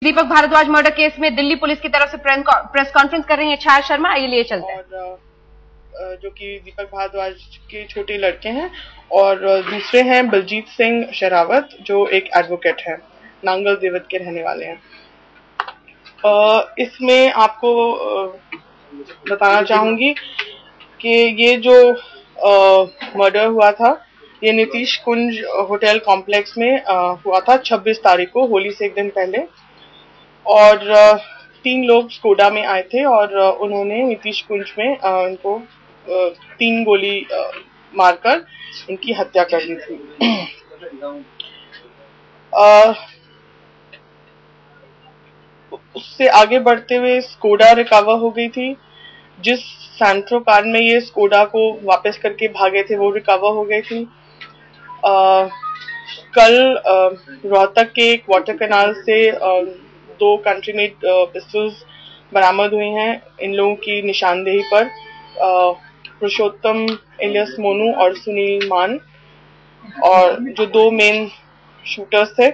दीपक Bhardwaj murder case में Delhi police की तरफ से प्रेस कॉन्फ्रेंस कर रही है छाया शर्मा, आइए लिए चलते हैं। और जो कि दीपक भारद्वाज के छोटे लड़के हैं और दूसरे हैं बलजीत सिंह शेरावत जो एक एडवोकेट है, नांगल देवत के रहने वाले हैं। इसमें आपको बताना चाहूंगी कि ये जो मर्डर हुआ था ये नीतीश कुंज होटल कॉम्प्लेक्स में हुआ था 26 तारीख को, होली से एक दिन पहले। और 3 लोग स्कोडा में आए थे और उन्होंने नीतीश कुंज में इनको 3 गोली मारकर इनकी हत्या कर दी थी। उससे आगे बढ़ते हुए स्कोडा रिकवर हो गई थी। जिस सैंट्रो कार में ये स्कोडा को वापस करके भागे थे वो रिकवर हो गई थी। कल रोहतक के एक वाटर कैनाल से 2 कंट्री मेड पिस्टल्स बरामद हुई हैं। इन लोगों की निशानदेही पर पुरुषोत्तम इलियस मोनू और सुनील मान और जो 2 मेन शूटर्स थे।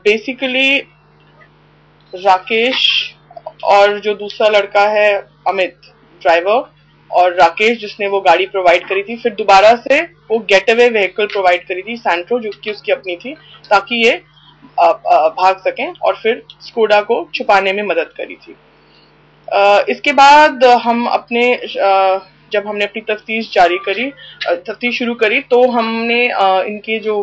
बेसिकली राकेश और जो दूसरा लड़का है अमित ड्राइवर, और राकेश जिसने वो गाड़ी प्रोवाइड करी थी, फिर दोबारा से वो गेट अवे व्हीकल प्रोवाइड करी थी सैंट्रो जो कि उसकी अपनी थी, ताकि ये भाग सकें, और फिर स्कोडा को छुपाने में मदद करी थी। इसके बाद हम अपने जब हमने अपनी तफ्तीश शुरू करी तो हमने इनके जो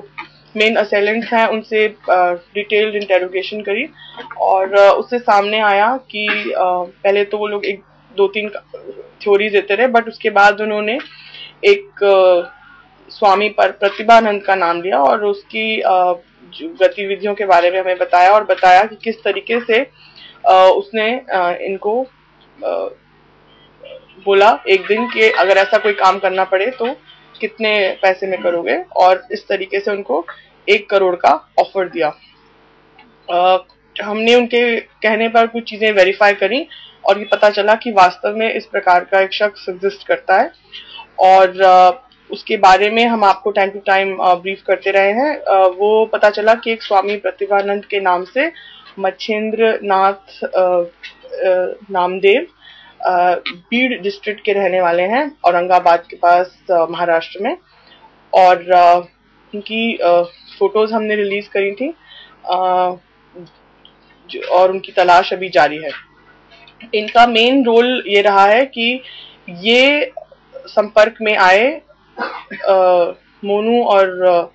मेन असेलेंट्स हैं उनसे डिटेल्ड इंटेरोगेशन करी और उससे सामने आया कि पहले तो वो लोग 2-3 थ्योरी देते रहे, बट उसके बाद उन्होंने एक स्वामी पर प्रतिभानंद का नाम लिया और उसकी गतिविधियों के बारे में हमें बताया और बताया कि किस तरीके से उसने इनको बोला एक दिन कि अगर ऐसा कोई काम करना पड़े तो कितने पैसे में करोगे, और इस तरीके से उनको 1 करोड़ का ऑफर दिया। हमने उनके कहने पर कुछ चीजें वेरीफाई करी और ये पता चला कि वास्तव में इस प्रकार का एक शख्स एग्जिस्ट करता है, और उसके बारे में हम आपको टाइम टू टाइम ब्रीफ करते रहे हैं। वो पता चला कि एक स्वामी प्रतिभानंद के नाम से मच्छेंद्र नाथ नामदेव बीड डिस्ट्रिक्ट के रहने वाले हैं, औरंगाबाद के पास महाराष्ट्र में, और उनकी फोटोज हमने रिलीज करी थी और उनकी तलाश अभी जारी है। इनका मेन रोल ये रहा है कि ये संपर्क में आए मोनू और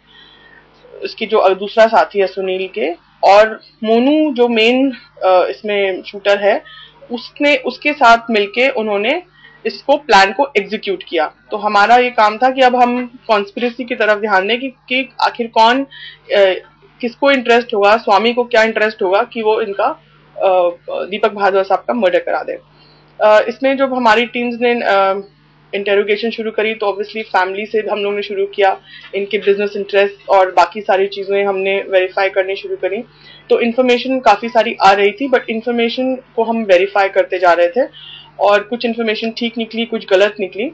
इसकी जो दूसरा साथी है सुनील के, और मोनू जो मेन इसमें शूटर है उसके साथ मिलके उन्होंने इसको प्लान को एग्जीक्यूट किया। तो हमारा ये काम था कि अब हम कॉन्स्पिरेसी की तरफ ध्यान दें कि आखिर कौन किसको इंटरेस्ट होगा, स्वामी को क्या इंटरेस्ट होगा कि वो इनका दीपक भारद्वाज साहब का मर्डर करा दे। इसमें जब हमारी टीम्स ने इंटेरोगेशन शुरू करी तो ऑब्वियसली फैमिली से हम लोगों ने शुरू किया, इनके बिजनेस इंटरेस्ट और बाकी सारी चीजें हमने वेरीफाई करनी शुरू करी। तो इन्फॉर्मेशन काफी सारी आ रही थी, बट इन्फॉर्मेशन को हम वेरीफाई करते जा रहे थे और कुछ इन्फॉर्मेशन ठीक निकली, कुछ गलत निकली,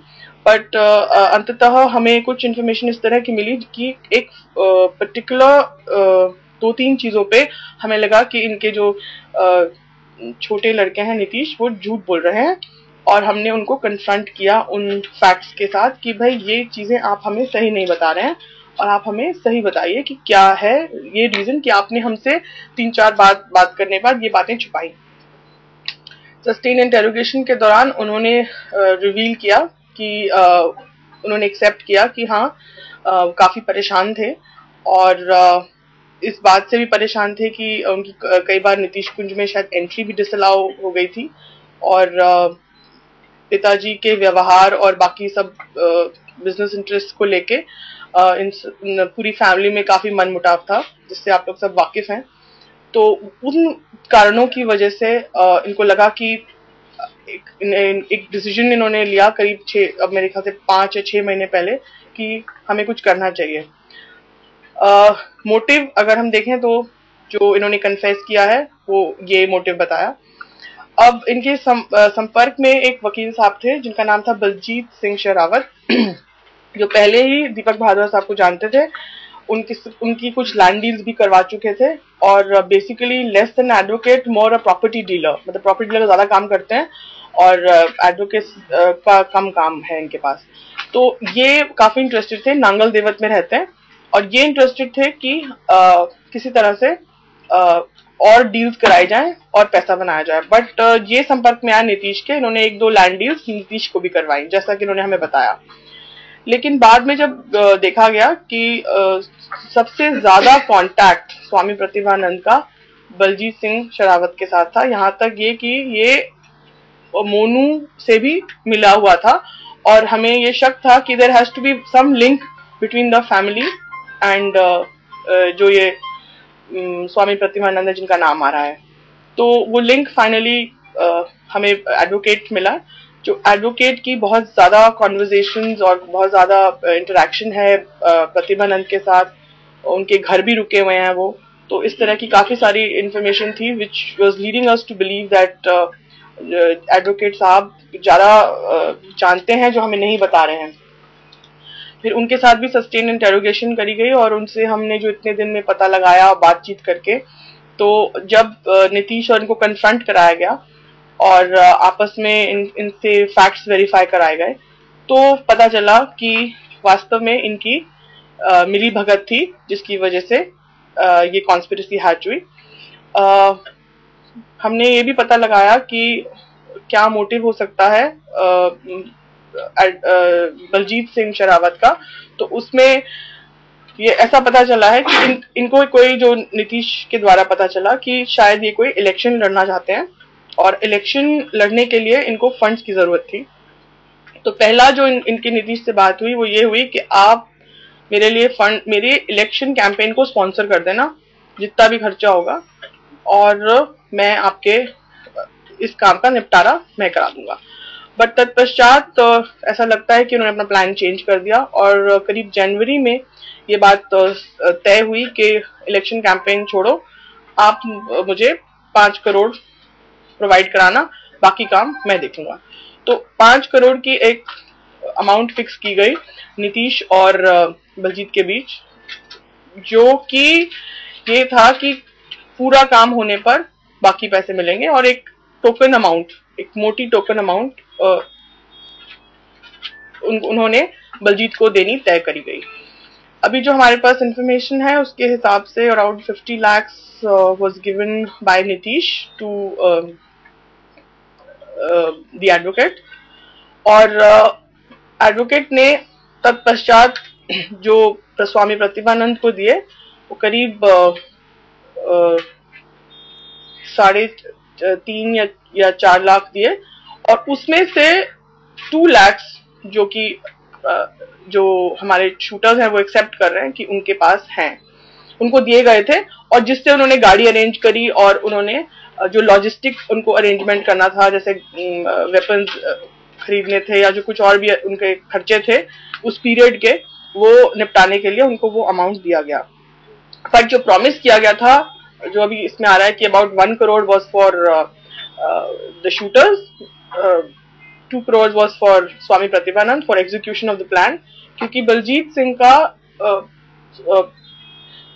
बट अंततः हमें कुछ इन्फॉर्मेशन इस तरह की मिली कि एक पर्टिकुलर 2-3 चीजों पे हमें लगा कि इनके जो छोटे लड़के हैं नीतीश, वो झूठ बोल रहे हैं, और हमने उनको कन्फ्रंट किया उन फैक्ट्स के साथ कि भाई ये चीजें आप हमें सही नहीं बता रहे हैं और आप हमें सही बताइए कि क्या है ये रीजन कि आपने हमसे 3-4 बात करने के बाद ये बातें छुपाई। सस्टेन इंटेरोगेशन के दौरान उन्होंने रिवील किया कि उन्होंने एक्सेप्ट किया कि हाँ काफी परेशान थे, और इस बात से भी परेशान थे कि उनकी कई बार नीतीश कुंज में शायद एंट्री भी डिसअलाउ हो गई थी, और पिताजी के व्यवहार और बाकी सब बिजनेस इंटरेस्ट को लेके इन पूरी फैमिली में काफी मनमुटाव था, जिससे आप लोग सब वाकिफ हैं। तो उन कारणों की वजह से इनको लगा कि एक डिसीजन इन्होंने लिया करीब अब मेरे ख्याल से 5 या 6 महीने पहले कि हमें कुछ करना चाहिए। मोटिव अगर हम देखें तो जो इन्होंने कन्फेस किया है वो ये मोटिव बताया। अब इनके संपर्क में एक वकील साहब थे जिनका नाम था बलजीत सिंह शेरावत, जो पहले ही दीपक भारद्वाज साहब को जानते थे उनकी कुछ लैंड डील्स भी करवा चुके थे, और basically less than advocate more a property dealer, मतलब प्रॉपर्टी डीलर ज्यादा काम करते हैं और एडवोकेट का कम काम है इनके पास। तो ये काफी इंटरेस्टेड थे, नांगल देवत में रहते हैं, और ये इंटरेस्टेड थे कि किसी तरह से और डील्स कराई जाएं और पैसा बनाया जाए। बट ये संपर्क में आया नीतीश के, इन्होंने एक दो लैंड डील्स नीतीश को भी करवाई, जैसा कि इन्होंने हमें बताया। लेकिन बाद में जब देखा गया कि सबसे ज्यादा कांटेक्ट स्वामी प्रतिभानंद का बलजीत सिंह शेरावत के साथ था, यहाँ तक ये कि ये मोनू से भी मिला हुआ था, और हमें ये शक था कि there has to be some link between the family and जो ये स्वामी प्रतिभानंद है जिनका नाम आ रहा है। तो वो लिंक फाइनली हमें एडवोकेट मिला, जो एडवोकेट की बहुत ज्यादा कॉन्वर्जेशंस और बहुत ज्यादा इंटरेक्शन है प्रतिभानंद के साथ, उनके घर भी रुके हुए हैं वो। तो इस तरह की काफी सारी इंफॉर्मेशन थी which was leading us to believe that advocate साहब ज्यादा जानते हैं जो हमें नहीं बता रहे हैं। फिर उनके साथ भी सस्टेन इंटेरोगेशन करी गई, और उनसे हमने जो इतने दिन में पता लगाया बातचीत करके, तो जब नीतीश और इनको कन्फ्रंट कराया गया और आपस में इनसे फैक्ट्स वेरीफाई कराए गए, तो पता चला कि वास्तव में इनकी मिली भगत थी, जिसकी वजह से ये कॉन्स्पिरेसी हैच हुई। हमने ये भी पता लगाया कि क्या मोटिव हो सकता है बलजीत सिंह शेरावत का। तो उसमें ये ऐसा पता चला है कि इनको कोई, जो नीतीश के द्वारा पता चला कि शायद ये कोई इलेक्शन लड़ना चाहते हैं, और इलेक्शन लड़ने के लिए इनको फंड्स की जरूरत थी। तो पहला जो इनके नीतीश से बात हुई वो ये हुई कि आप मेरे लिए फंड, मेरे इलेक्शन कैंपेन को स्पॉन्सर कर देना, जितना भी खर्चा होगा, और मैं आपके इस काम का निपटारा मैं करा दूंगा। बट तत्पश्चात ऐसा लगता है कि उन्होंने अपना प्लान चेंज कर दिया, और करीब जनवरी में ये बात तय हुई कि इलेक्शन कैंपेन छोड़ो, आप मुझे 5 करोड़ प्रोवाइड कराना, बाकी काम मैं देखूंगा। तो 5 करोड़ की एक अमाउंट फिक्स की गई नीतीश और बलजीत के बीच, जो कि ये था कि पूरा काम होने पर बाकी पैसे मिलेंगे, और एक टोकन अमाउंट, एक मोटी टोकन अमाउंट उन्होंने बलजीत को देनी तय करी गई। अभी जो हमारे पास इंफॉर्मेशन है उसके हिसाब से around 50 lakhs was given by Nitish to the advocate, और एडवोकेट ने तत्पश्चात जो स्वामी प्रतिभानंद को दिए वो करीब 3.5 या 4 लाख दिए, और उसमें से 2 lakhs जो कि जो हमारे शूटर्स हैं वो एक्सेप्ट कर रहे हैं कि उनके पास हैं, उनको दिए गए थे, और जिससे उन्होंने गाड़ी अरेंज करी, और उन्होंने जो लॉजिस्टिक उनको अरेंजमेंट करना था, जैसे वेपन्स खरीदने थे या जो कुछ और भी उनके खर्चे थे उस पीरियड के, वो निपटाने के लिए उनको वो अमाउंट दिया गया। पर जो प्रॉमिस किया गया था, जो अभी इसमें आ रहा है कि about 1 crore was for the shooters, 2 crores was for Swami Pratibhanand for execution of the plan, क्योंकि बलजीत सिंह का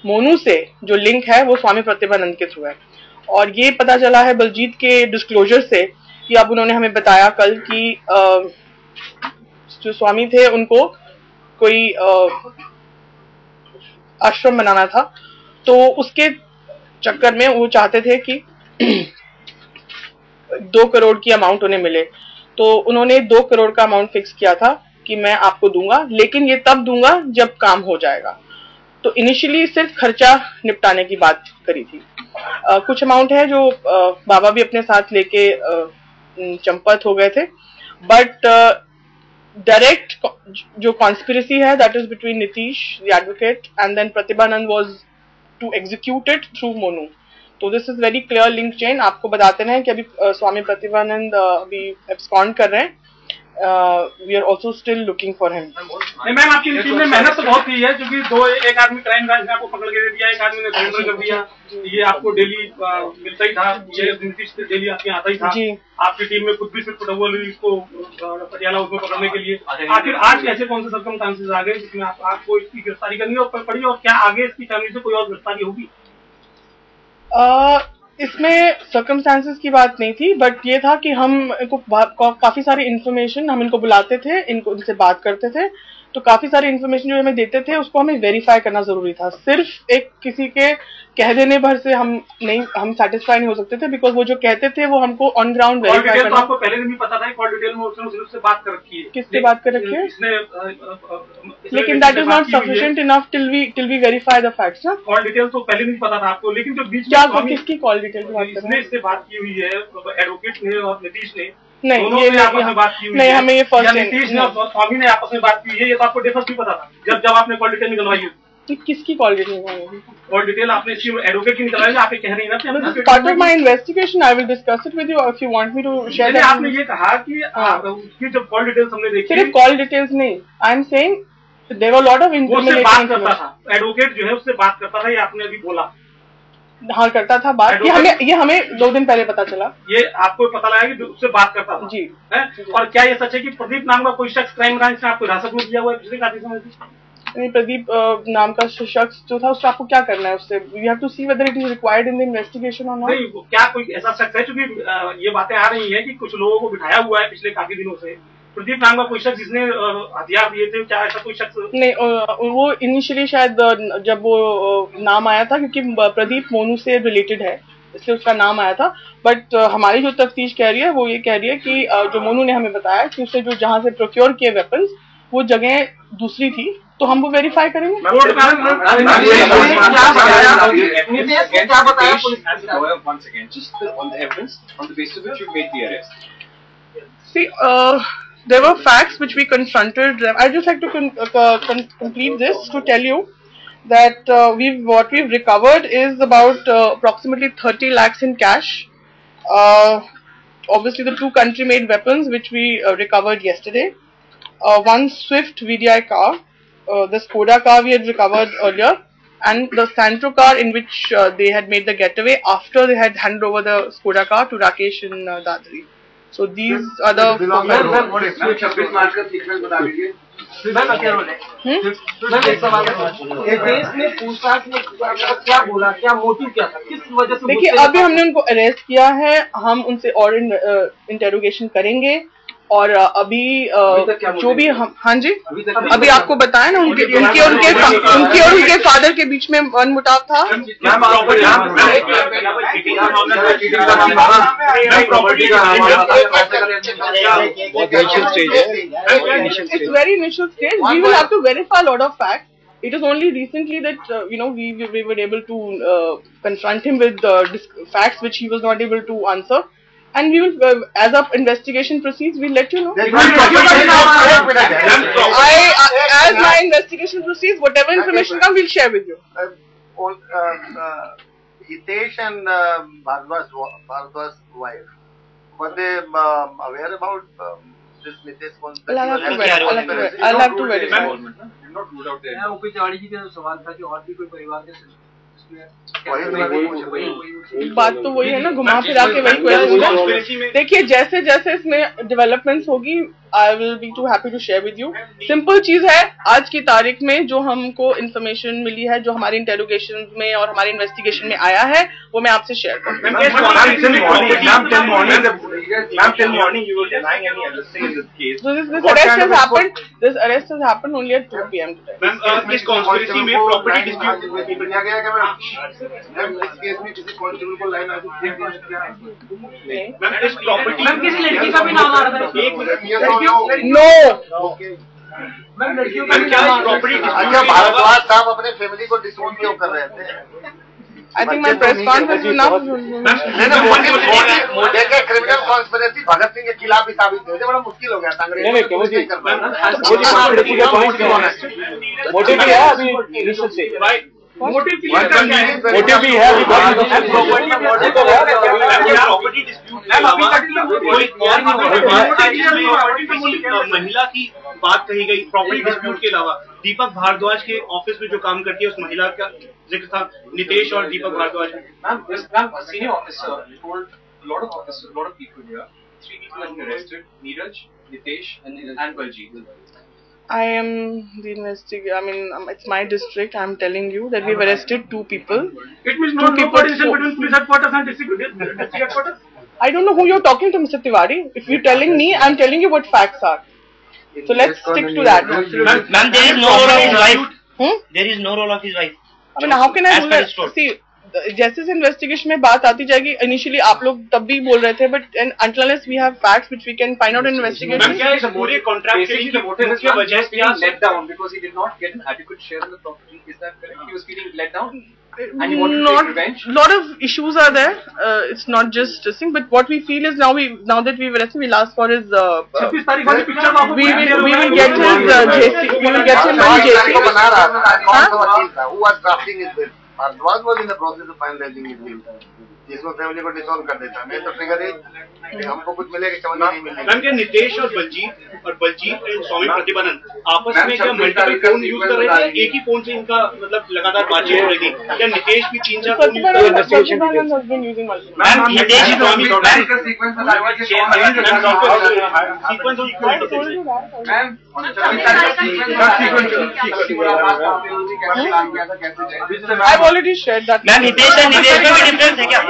मोनू से जो लिंक है वो स्वामी प्रतिभानंद के थ्रू है। और ये पता चला है बलजीत के डिस्क्लोजर से, कि अब उन्होंने हमें बताया कल कि जो स्वामी थे उनको कोई आश्रम बनाना था, तो उसके चक्कर में वो चाहते थे कि 2 करोड़ की अमाउंट उन्हें मिले। तो उन्होंने 2 करोड़ का अमाउंट फिक्स किया था कि मैं आपको दूंगा, लेकिन ये तब दूंगा जब काम हो जाएगा। तो इनिशियली सिर्फ खर्चा निपटाने की बात करी थी। कुछ अमाउंट है जो बाबा भी अपने साथ लेके चंपत हो गए थे, बट डायरेक्ट जो कॉन्स्पिरेसी है that is between Nitish the advocate and then Pratibhanand was to execute it through Monu. तो this is very clear link chain. आपको बताते हैं कि अभी स्वामी प्रतिभानंद अभी एब्सकॉन्ड कर रहे हैं, we are also still looking for him. नहीं मैम, आपकी टीम ने मेहनत तो बहुत की है, क्योंकि एक आदमी क्राइम ब्रांच ने आपको पकड़ के दे दिया, एक आदमी ने सरेंडर कर दिया। ये आपको डेली मिलता ही था, ये नीतीश डेली आपके आता ही था। आपकी टीम में खुद भी सिर्फ पटौल इसको पटियाला उसको पकड़ने के लिए। आखिर आज कैसे कौन से सर्कमस्टांसेस आ गए जिसमें आपको इसकी गिरफ्तारी करनी पड़ी, और क्या आगे इसकी फैमिली से कोई और गिरफ्तारी होगी? इसमें सर्कमस्टांसेस की बात नहीं थी, बट ये था कि हम काफी सारी इन्फॉर्मेशन, हम इनको बुलाते थे, इनसे बात करते थे, तो काफी सारी इन्फॉर्मेशन जो हमें देते थे उसको हमें वेरीफाई करना जरूरी था। सिर्फ एक किसी के कह देने भर से हम सेटिस्फाई नहीं हो सकते थे, बिकॉज वो जो कहते थे वो हमको ऑन ग्राउंड वेरीफाई करना। तो आपको पहले भी पता था, कॉल डिटेल में उससे बात कर रखी है। किससे बात कर रखी है? लेकिन that is not sufficient enough till we verify the facts ना। कॉल डिटेल तो पहले भी पता था आपको, लेकिन जो बीच में किसकी कॉल डिटेल की बात कर रहे हैं? इससे बात की हुई है एडवोकेट ने और नीतीश ने। नहीं, ये आपस में बात की हुई नहीं, हमें ये फर्स्ट नीतीश ने और स्वामी ने आपस में बात की है, ये तो आपको डेफर्स भी पता था जब आपने कॉल डिटेल निकलवाई है। किसकी कॉल डिटेल निकलवाई? कॉल डिटेल आपने एडवोकेट की निकलवाई, आप कह रही है ना। Part of my investigation, I will discuss it with you if you want me to share that. आपने ये कहा कि उसकी जब कॉल डिटेल्स हमने देखी, सिर्फ कॉल डिटेल्स नहीं, I am saying there were lot of information बात करता था, एडवोकेट जो है उससे बात करता था, ये आपने अभी बोला। हाँ, करता था बात। ये हमें 2 दिन पहले पता चला। ये आपको पता लगा कि उससे बात करता था? जी है? और क्या ये सच है कि प्रदीप नाम का कोई शख्स क्राइम ब्रांच ने आपको हिरासत में किया हुआ है पिछले काफी समय से? नहीं, प्रदीप नाम का शख्स जो था उससे आपको क्या करना है? उससे we have to see whether it is required in the investigation और नॉट। नहीं, क्या कोई ऐसा शख्स है? क्योंकि ये बातें आ रही है कि कुछ लोगों को बिठाया हुआ है पिछले काफी दिनों से, प्रदीप नाम का कोई शख्स जिसने हथियार दिए थे, क्या ऐसा कोई शख्स? नहीं, वो इनिशियली शायद जब वो नाम आया था, क्योंकि प्रदीप मोनू से रिलेटेड है इसलिए उसका नाम आया था, बट हमारी जो तफ्तीश कह रही है वो ये कह रही है कि जो मोनू ने हमें बताया कि उससे जो जहाँ से प्रोक्योर किए वेपन्स वो जगह दूसरी थी, तो हम वो वेरीफाई करेंगे। See, there were facts which we confronted. I'd just like to complete this to tell you that what we've recovered is about approximately 30 lakhs in cash. Obviously, the 2 country-made weapons which we recovered yesterday. 1 Swift VDI car, the Skoda car we had recovered earlier, and the Santro car in which they had made the getaway after they had handed over the Skoda car to Rakesh in Dadri. So these are the देखिए, अभी हमने उनको arrest किया है, हम उनसे और interrogation करेंगे, और अभी जो भी हम, हाँ जी, अभी आपको बताया ना, उनके और उनके फादर के बीच में मनमुटाव था। It's very initial stage. We will have to verify a lot of facts. It is only recently that we were able to confront him with facts which he was not able to answer. And we will, as our investigation proceeds, we'll let you know. As my investigation proceeds, whatever information comes, we'll share with you. Hitesh and Bhardwaj's wife, were they aware about this Nitesh concept? I'll have to verify. Not ruled out there. ऊपी Tiwari ji का सवाल था कि और भी कोई परिवार के बात तो वही है ना, घुमा फिरा के वही क्वेश्चन। देखिए, जैसे जैसे इसमें डेवलपमेंट्स होगी, I will be too happy to share with you. Simple चीज है, आज की तारीख में जो हमको इन्फॉर्मेशन मिली है, जो हमारी इंटेरोगेशन में और हमारी इन्वेस्टिगेशन में आया है, वो मैं आपसे शेयर करूँगा। This arrest has happened only at 2 PM today. इस कॉन्स्पिरेसी में प्रॉपर्टी डिस्प्यूट किया गया क्या मैम? इस केस में किसी कांस्टेबल को लाइन आती है क्या? मैम, इस प्रॉपर्टी मैम किसी लड़की का भी नाम आ रहा था? एक मिनट, नो मैम लड़कियों का क्या प्रॉपर्टी अच्छा, भारद्वाज साहब अपने फैमिली को डिसोन क्यों कर रहे थे? I think my press conference will now. Modi के क्रिमिनल कॉन्स्पिरेसी भगत सिंह के खिलाफ भी साबित हो जाए, बड़ा मुश्किल हो गया था। मोदी भी है अभी मोटिव भी है महिला की बात कही गई प्रॉपर्टी डिस्प्यूट के अलावा दीपक भारद्वाज के ऑफिस में जो काम करती है उस महिला का जिक्र था, नितेश और दीपक Bhardwaj. Senior officer told a lot of people here. 3 people have been arrested: Neeraj, Nitesh, and Baljeet. I am the investigator. I mean, it's my district. I'm telling you that we've arrested 2 people. It means no coordination between police headquarters and district headquarters. I don't know who you're talking to, Mr. Tiwari. If you're telling me, I'm telling you what facts are. So let's stick to that. Ma'am, there is no role of his wife. There is no role of his wife. I mean, how can I do that? See, जैसे इस investigation में बात आती जाएगी, initially आप लोग तब भी बोल रहे थे, but until unless we have facts which we can find out in investigation. क्या इस पूरे कॉन्ट्रैक्ट की मुख्य वजह क्या let down because he did not get an adequate share of the property? Is that correct? He was feeling let down. And he wanted to take revenge. Lot of issues are there. It's not just this thing, but what we feel is now that we've arrested, we'll ask for his. We will get his JC. We will get him on JC. Who was drafting his bill? Bhardwaj was in the process of finalizing his bill. जिसको family को dissolve कर देता। मैं तो figure हमको कुछ मिलेगा, समझ नहीं मिलेगा। मैम, क्या नितेश और बलजीत स्वामी प्रतिभानंद आपस में क्या मल्टीपल फोन यूज कर रहे थे? एक ही फोन से इनका मतलब लगातार बातचीत हो रही थी? क्या नितेश भी 3-4 फोन यूज कर रहे थे? Ma'am, Nitesh Swami I've already shared that. Ma'am, Nitesh और नितेश में भी डिफरेंस है क्या?